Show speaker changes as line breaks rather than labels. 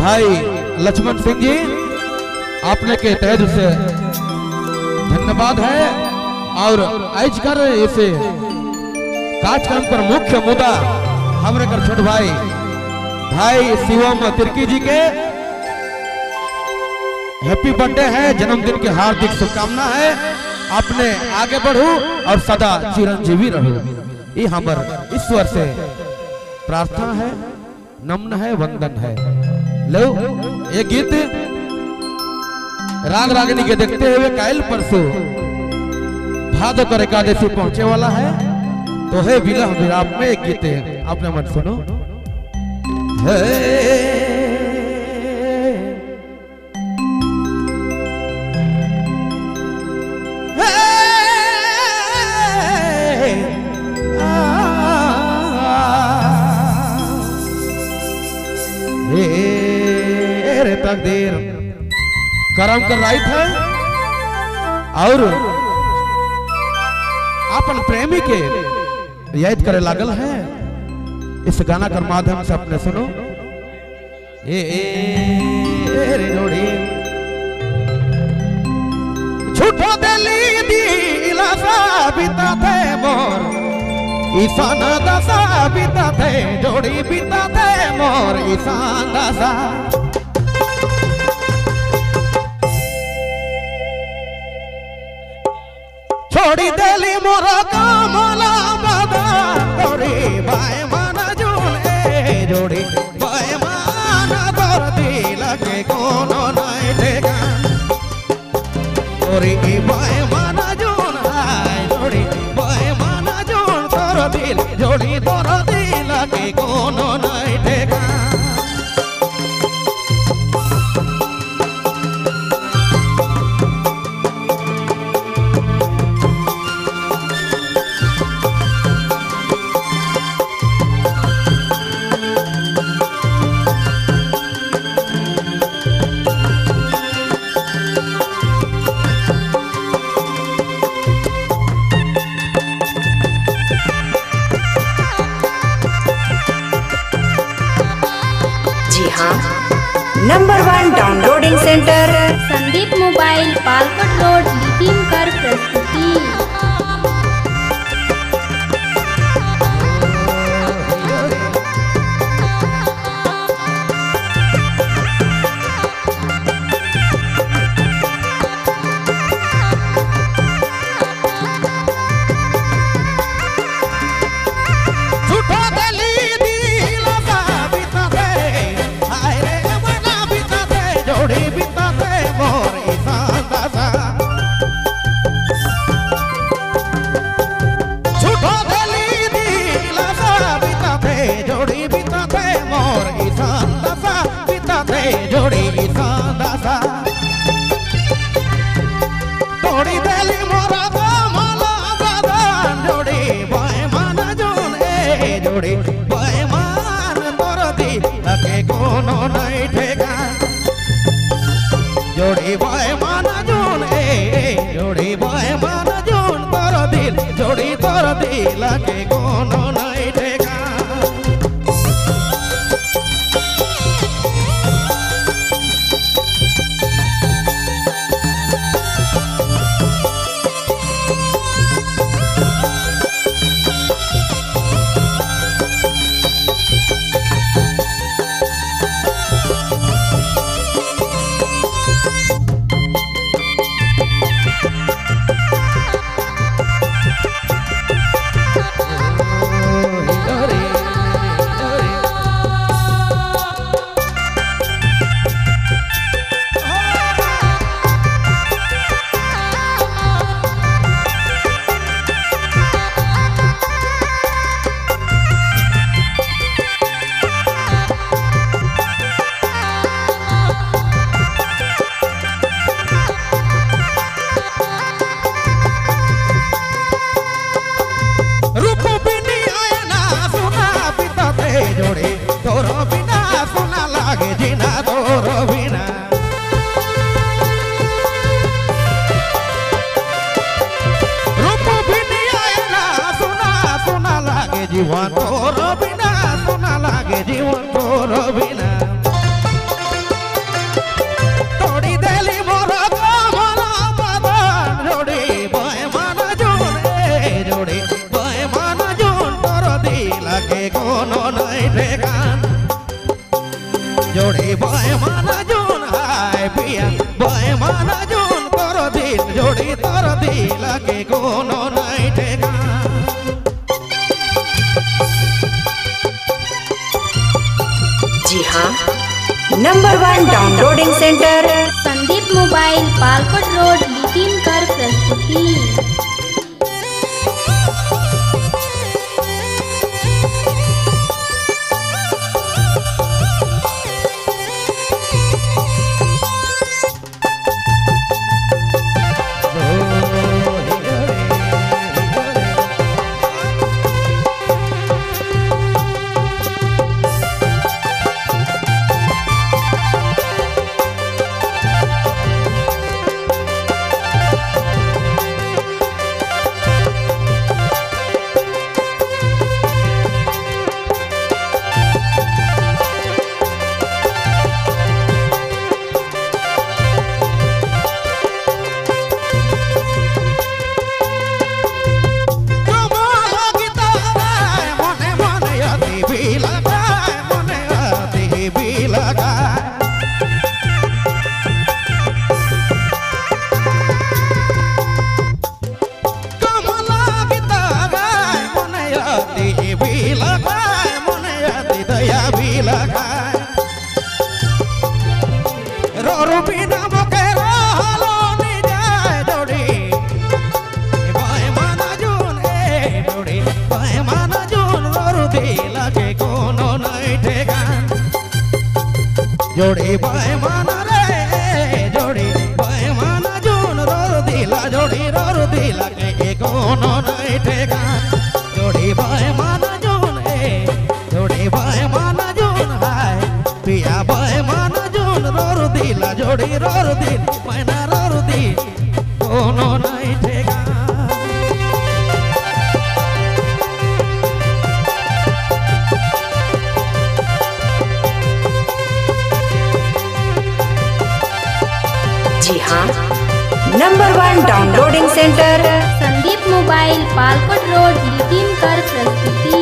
भाई लक्ष्मण सिंह जी आपने के तहे दिल से धन्यवाद है। और आज कर इसे कार्यक्रम पर मुख्य मुद्दा हमरे कर छोट भाई शिवम तिर्की जी के हैप्पी बर्थडे है, जन्मदिन की हार्दिक शुभकामना है। आपने आगे बढ़ो और सदा चिरंजीवी रहो, ये हमर ईश्वर से प्रार्थना है, नमन है, वंदन है। लो ये गीत राग रागिनी के देखते हुए कायल परसों भादो कर एकादशी पहुंचे वाला है, तो है विलह विराम में एक गीत है, आपने मन सुनो। तकदीर करम कर रही है और अपन प्रेमी के याद करे लागल है। इस गाना के माध्यम से अपने सुनो। रे जोड़ी छूटो दिली दिला सा बिता थे मोर, ईशान दशा बिता थे जोड़ी बिता थे मोर ईशान दशा। छोड़ी देली मोरा कमला बदा तोरी बाय माना झूले जोड़ी बाय माना तोर दिल के कोनो नहीं ठेका तोरी बाय माना झूल हाय जोड़ी बाय माना झूल तोर दिल जोड़ी तोर दिल के कोनो नहीं ठेका।
Number 1 downloading centre
Sandeep mobile Palkot road लिटिम कर प्रस्तुति।
जोड़ी दशा तोड़ी देली मोरा कमला बदान जोड़ी बैमान जून जोड़ी बैमान तोर दिल के कोनो नहीं ठेका जोड़ी बैमान जून जोड़ी बैमान जून तोर दिल जोड़ी तोर दिल के कोनो नहीं ठेका। जीवन तोर बिना सोना लागे जीवन तोर बिना जोड़ी बाय माना जून हाय पिया बाय माना जून तोर दिल जोड़ी तोर दिल के कोनो नहीं ठेका
जी हाँ, number 1 downloading centre
Sandeep mobile Palkot road लिटिम कर प्रस्तुति।
जोड़ी बाय माना रे जोड़ी बाय माना जून रोर दिला जोड़ी रोर दिला के कोनो नहीं ठेका जोड़ी बाय माना जून जोड़ी बाय माना जून हाय पिया बाय माना जून रोर दिला जोड़ी रोर दिल मैना रोर दिल कोनो नहीं ठेका
जी हाँ, number 1 downloading centre
Sandeep mobile Palkot road लिटिम कर प्रस्तुति।